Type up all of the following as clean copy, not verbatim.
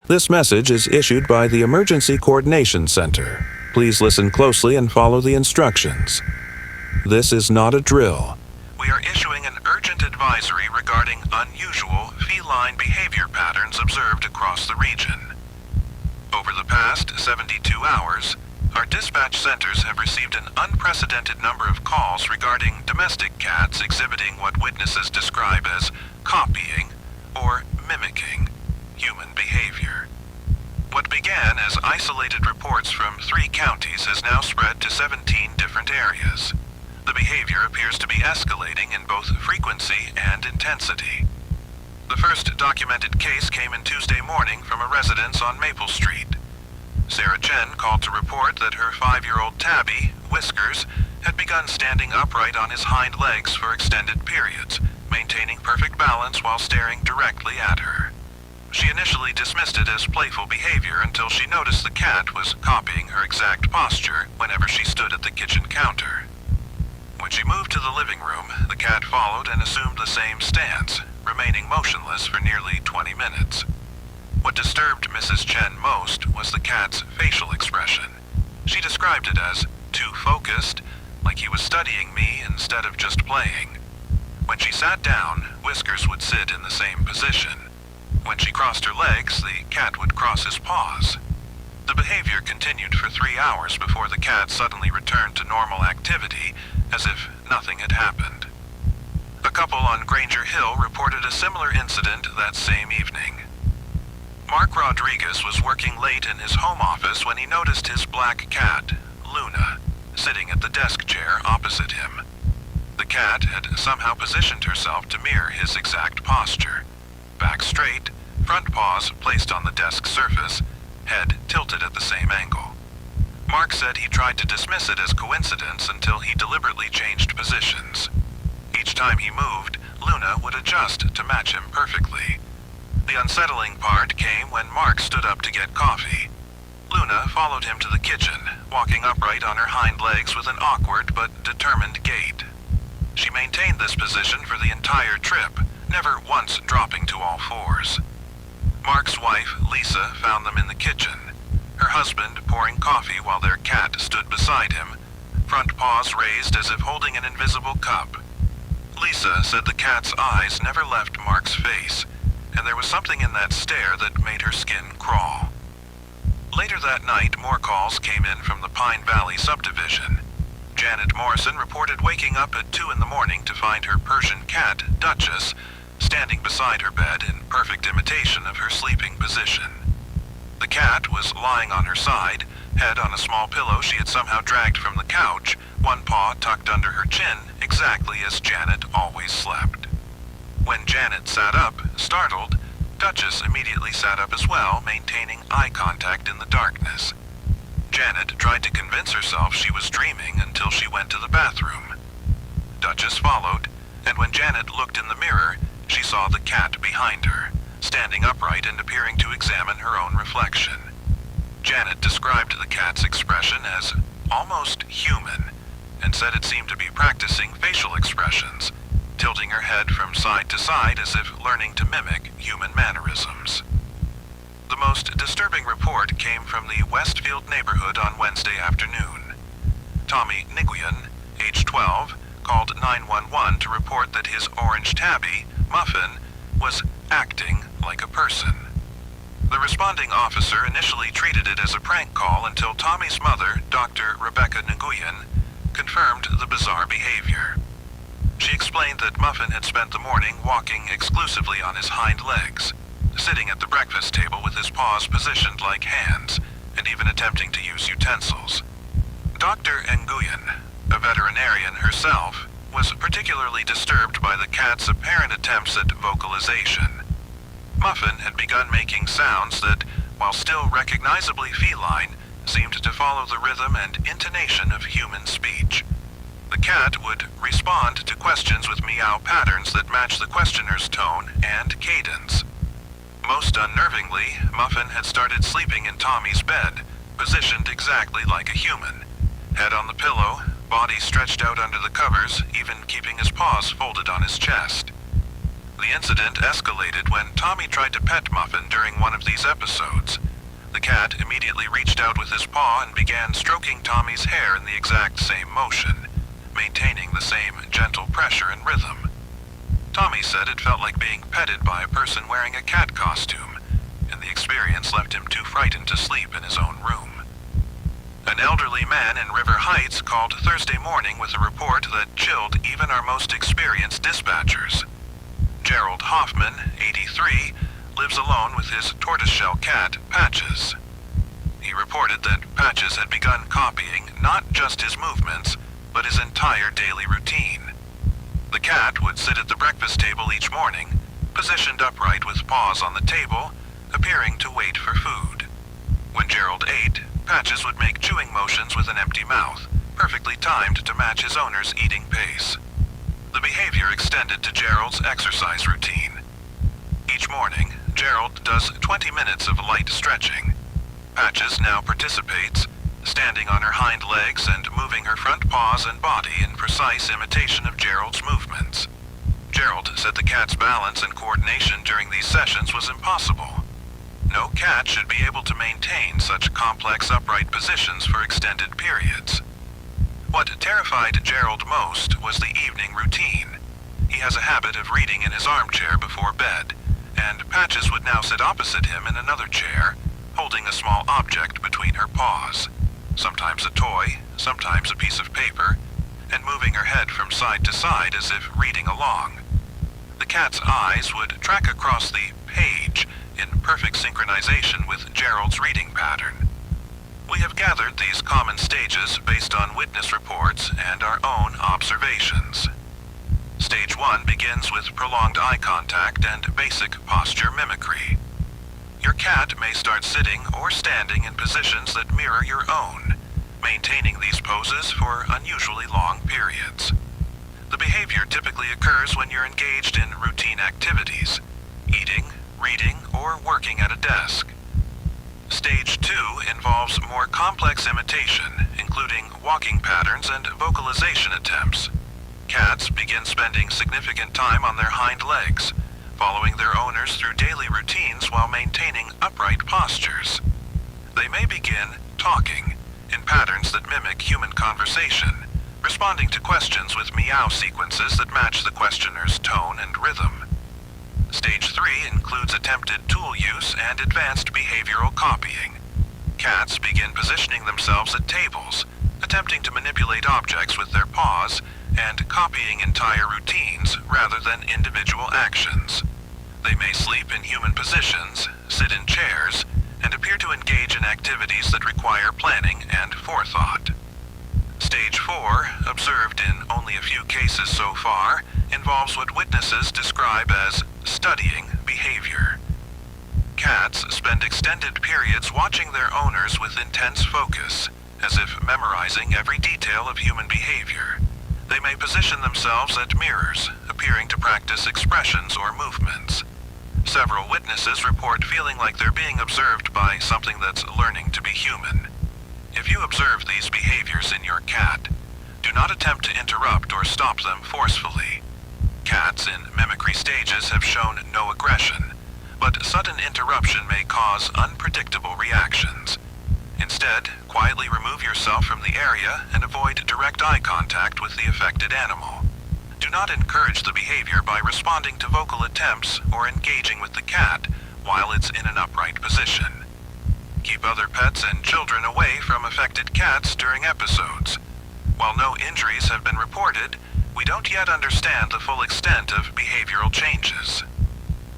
This message is issued by the Emergency Coordination Center. Please listen closely and follow the instructions. This is not a drill. We are issuing an urgent advisory regarding unusual feline behavior patterns observed across the region. Over the past 72 hours, our dispatch centers have received an unprecedented number of calls regarding domestic cats exhibiting what witnesses describe as copying or mimicking human behavior. What began as isolated reports from 3 counties has now spread to 17 different areas. The behavior appears to be escalating in both frequency and intensity. The first documented case came in Tuesday morning from a residence on Maple Street. Sarah Chen called to report that her 5-year-old tabby, Whiskers, had begun standing upright on his hind legs for extended periods, maintaining perfect balance while staring directly at her. She initially dismissed it as playful behavior until she noticed the cat was copying her exact posture whenever she stood at the kitchen counter. When she moved to the living room, the cat followed and assumed the same stance, remaining motionless for nearly 20 minutes. What disturbed Mrs. Chen most was the cat's facial expression. She described it as too focused, like he was studying me instead of just playing. When she sat down, Whiskers would sit in the same position. When she crossed her legs, the cat would cross his paws. The behavior continued for 3 hours before the cat suddenly returned to normal activity, as if nothing had happened. A couple on Granger Hill reported a similar incident that same evening. Mark Rodriguez was working late in his home office when he noticed his black cat, Luna, sitting at the desk chair opposite him. The cat had somehow positioned herself to mirror his exact posture. Back straight, front paws placed on the desk surface, head tilted at the same angle. Mark said he tried to dismiss it as coincidence until he deliberately changed positions. Each time he moved, Luna would adjust to match him perfectly. The unsettling part came when Mark stood up to get coffee. Luna followed him to the kitchen, walking upright on her hind legs with an awkward but determined gait. She maintained this position for the entire trip, never once dropping to all fours. Mark's wife, Lisa, found them in the kitchen, her husband pouring coffee while their cat stood beside him, front paws raised as if holding an invisible cup. Lisa said the cat's eyes never left Mark's face, and there was something in that stare that made her skin crawl. Later that night, more calls came in from the Pine Valley subdivision. Janet Morrison reported waking up at 2 in the morning to find her Persian cat, Duchess, standing beside her bed in perfect imitation of her sleeping position. The cat was lying on her side, head on a small pillow she had somehow dragged from the couch, one paw tucked under her chin, exactly as Janet always slept. When Janet sat up, startled, Duchess immediately sat up as well, maintaining eye contact in the darkness. Janet tried to convince herself she was dreaming until she went to the bathroom. Duchess followed, and when Janet looked in the mirror, she saw the cat behind her, standing upright and appearing to examine her own reflection. Janet described the cat's expression as almost human, and said it seemed to be practicing facial expressions, tilting her head from side to side as if learning to mimic human mannerisms. The most disturbing report came from the Westfield neighborhood on Wednesday afternoon. Tommy Nguyen, age 12, called 911 to report that his orange tabby, Muffin, was acting like a person. The responding officer initially treated it as a prank call until Tommy's mother, Dr. Rebecca Nguyen, confirmed the bizarre behavior. She explained that Muffin had spent the morning walking exclusively on his hind legs, sitting at the breakfast table with his paws positioned like hands, and even attempting to use utensils. Dr. Nguyen, a veterinarian herself, was particularly disturbed by the cat's apparent attempts at vocalization. Muffin had begun making sounds that, while still recognizably feline, seemed to follow the rhythm and intonation of human speech. The cat would respond to questions with meow patterns that matched the questioner's tone and cadence. Most unnervingly, Muffin had started sleeping in Tommy's bed, positioned exactly like a human. Head on the pillow, body stretched out under the covers, even keeping his paws folded on his chest. The The incident escalated when Tommy tried to pet Muffin during one of these episodes. The cat immediately reached out with his paw and began stroking Tommy's hair in the exact same motion, maintaining the same gentle pressure and rhythm. Tommy said it felt like being petted by a person wearing a cat costume, and the experience left him too frightened to sleep in his own room. An elderly man in River Heights called Thursday morning with a report that chilled even our most experienced dispatchers. Gerald Hoffman, 83, lives alone with his tortoiseshell cat, Patches. He reported that Patches had begun copying not just his movements, but his entire daily routine. The cat would sit at the breakfast table each morning, positioned upright with paws on the table, appearing to wait for food. When Gerald ate, Patches would make chewing motions with an empty mouth, perfectly timed to match his owner's eating pace. The behavior extended to Gerald's exercise routine. Each morning, Gerald does 20 minutes of light stretching. Patches now participates, standing on her hind legs and moving her front paws and body in precise imitation of Gerald's movements. Gerald said the cat's balance and coordination during these sessions was impossible. No cat should be able to maintain such complex upright positions for extended periods. What terrified Gerald most was the evening routine. He has a habit of reading in his armchair before bed, and Patches would now sit opposite him in another chair, holding a small object between her paws, sometimes a toy, sometimes a piece of paper, and moving her head from side to side as if reading along. The cat's eyes would track across the page in perfect synchronization with Gerald's reading pattern. We have gathered these common stages based on witness reports and our own observations. Stage 1 begins with prolonged eye contact and basic posture mimicry. Your cat may start sitting or standing in positions that mirror your own, maintaining these poses for unusually long periods. The behavior typically occurs when you're engaged in routine activities, eating, reading, or working at a desk. Stage 2 involves more complex imitation, including walking patterns and vocalization attempts. Cats begin spending significant time on their hind legs, following their owners through daily routines while maintaining upright postures. They may begin talking in patterns that mimic human conversation, responding to questions with meow sequences that match the questioner's tone and rhythm. Stage 3 includes attempted tool use and advanced behavioral copying. Cats begin positioning themselves at tables, attempting to manipulate objects with their paws, and copying entire routines rather than individual actions. They may sleep in human positions, sit in chairs, and appear to engage in activities that require planning and forethought. Stage 4, observed in only a few cases so far, involves what witnesses describe as studying behavior. Cats spend extended periods watching their owners with intense focus, as if memorizing every detail of human behavior. They may position themselves at mirrors, appearing to practice expressions or movements. Several witnesses report feeling like they're being observed by something that's learning to be human. If you observe these behaviors in your cat, do not attempt to interrupt or stop them forcefully. Cats in mimicry stages have shown no aggression, but sudden interruption may cause unpredictable reactions. Instead, quietly remove yourself from the area and avoid direct eye contact with the affected animal. Do not encourage the behavior by responding to vocal attempts or engaging with the cat while it's in an upright position. Keep other pets and children away from affected cats during episodes. While no injuries have been reported, we don't yet understand the full extent of behavioral changes.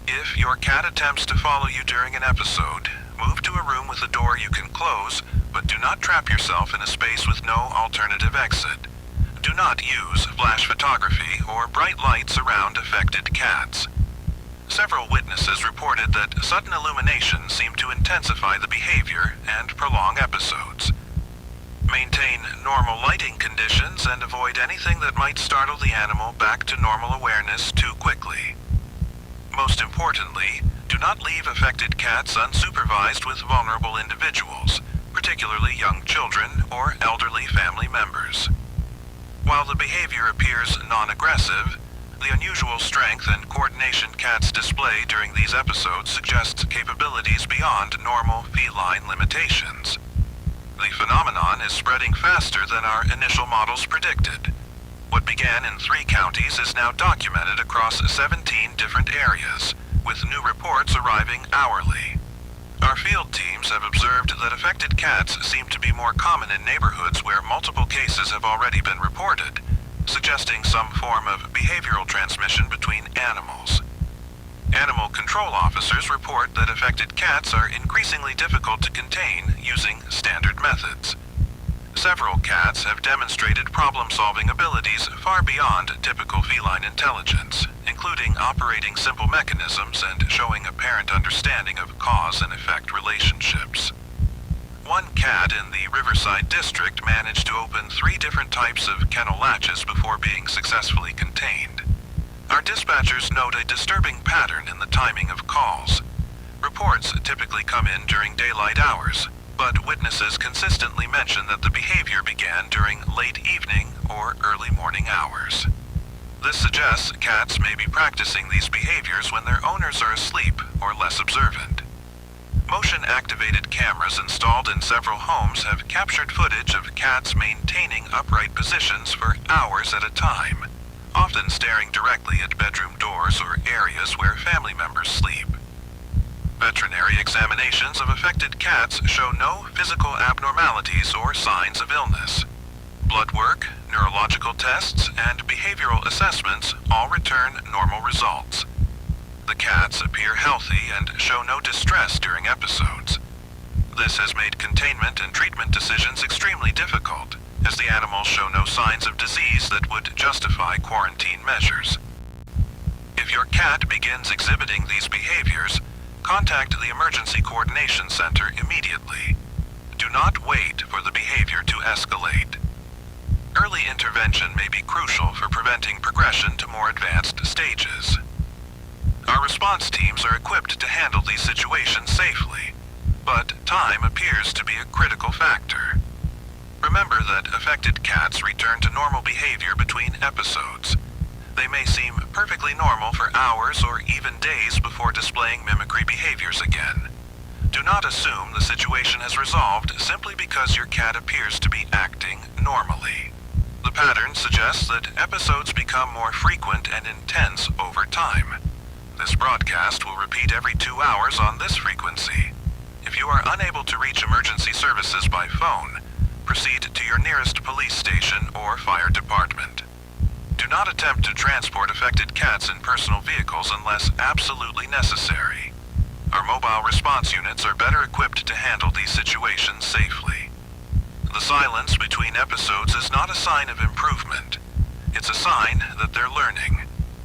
If your cat attempts to follow you during an episode, move to a room with a door you can close, but do not trap yourself in a space with no alternative exit. Do not use flash photography or bright lights around affected cats. Several witnesses reported that sudden illumination seemed to intensify the behavior and prolong episodes. Maintain normal lighting conditions and avoid anything that might startle the animal back to normal awareness too quickly. Most importantly, do not leave affected cats unsupervised with vulnerable individuals, particularly young children or elderly family members. While the behavior appears non-aggressive, The unusual strength and coordination cats display during these episodes suggests capabilities beyond normal feline limitations. The phenomenon is spreading faster than our initial models predicted. What began in 3 counties is now documented across 17 different areas, with new reports arriving hourly. Our field teams have observed that affected cats seem to be more common in neighborhoods where multiple cases have already been reported, suggesting some form of behavioral transmission between animals. Animal control officers report that affected cats are increasingly difficult to contain using standard methods. Several cats have demonstrated problem-solving abilities far beyond typical feline intelligence, including operating simple mechanisms and showing apparent understanding of cause and effect relationships. One cat in the Riverside district managed to open 3 different types of kennel latches before being successfully contained. Our dispatchers note a disturbing pattern in the timing of calls. Reports typically come in during daylight hours, but witnesses consistently mention that the behavior began during late evening or early morning hours. This suggests cats may be practicing these behaviors when their owners are asleep or less observant. Motion-activated cameras installed in several homes have captured footage of cats maintaining upright positions for hours at a time, often staring directly at bedroom doors or areas where family members sleep. Veterinary examinations of affected cats show no physical abnormalities or signs of illness. Blood work, neurological tests, and behavioral assessments all return normal results. The cats appear healthy and show no distress during episodes. This has made containment and treatment decisions extremely difficult, as the animals show no signs of disease that would justify quarantine measures. If your cat begins exhibiting these behaviors, contact the Emergency Coordination Center immediately. Do not wait for the behavior to escalate. Early intervention may be crucial for preventing progression to more advanced stages. Our response teams are equipped to handle these situations safely, but time appears to be a critical factor. Remember that affected cats return to normal behavior between episodes. They may seem perfectly normal for hours or even days before displaying mimicry behaviors again. Do not assume the situation has resolved simply because your cat appears to be acting normally. The pattern suggests that episodes become more frequent and intense over time. This broadcast will repeat every 2 hours on this frequency. If you are unable to reach emergency services by phone, proceed to your nearest police station or fire department. Do not attempt to transport affected cats in personal vehicles unless absolutely necessary. Our mobile response units are better equipped to handle these situations safely. The silence between episodes is not a sign of improvement. It's a sign that they're learning.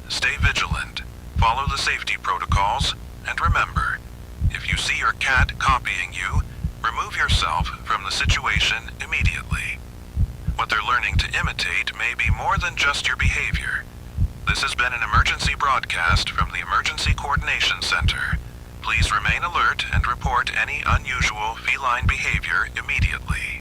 Stay vigilant, follow the safety protocols, and remember, if you see your cat copying you, remove yourself from the situation immediately. What they're learning to imitate may be more than just your behavior. This has been an emergency broadcast from the Emergency Coordination Center. Please remain alert and report any unusual feline behavior immediately.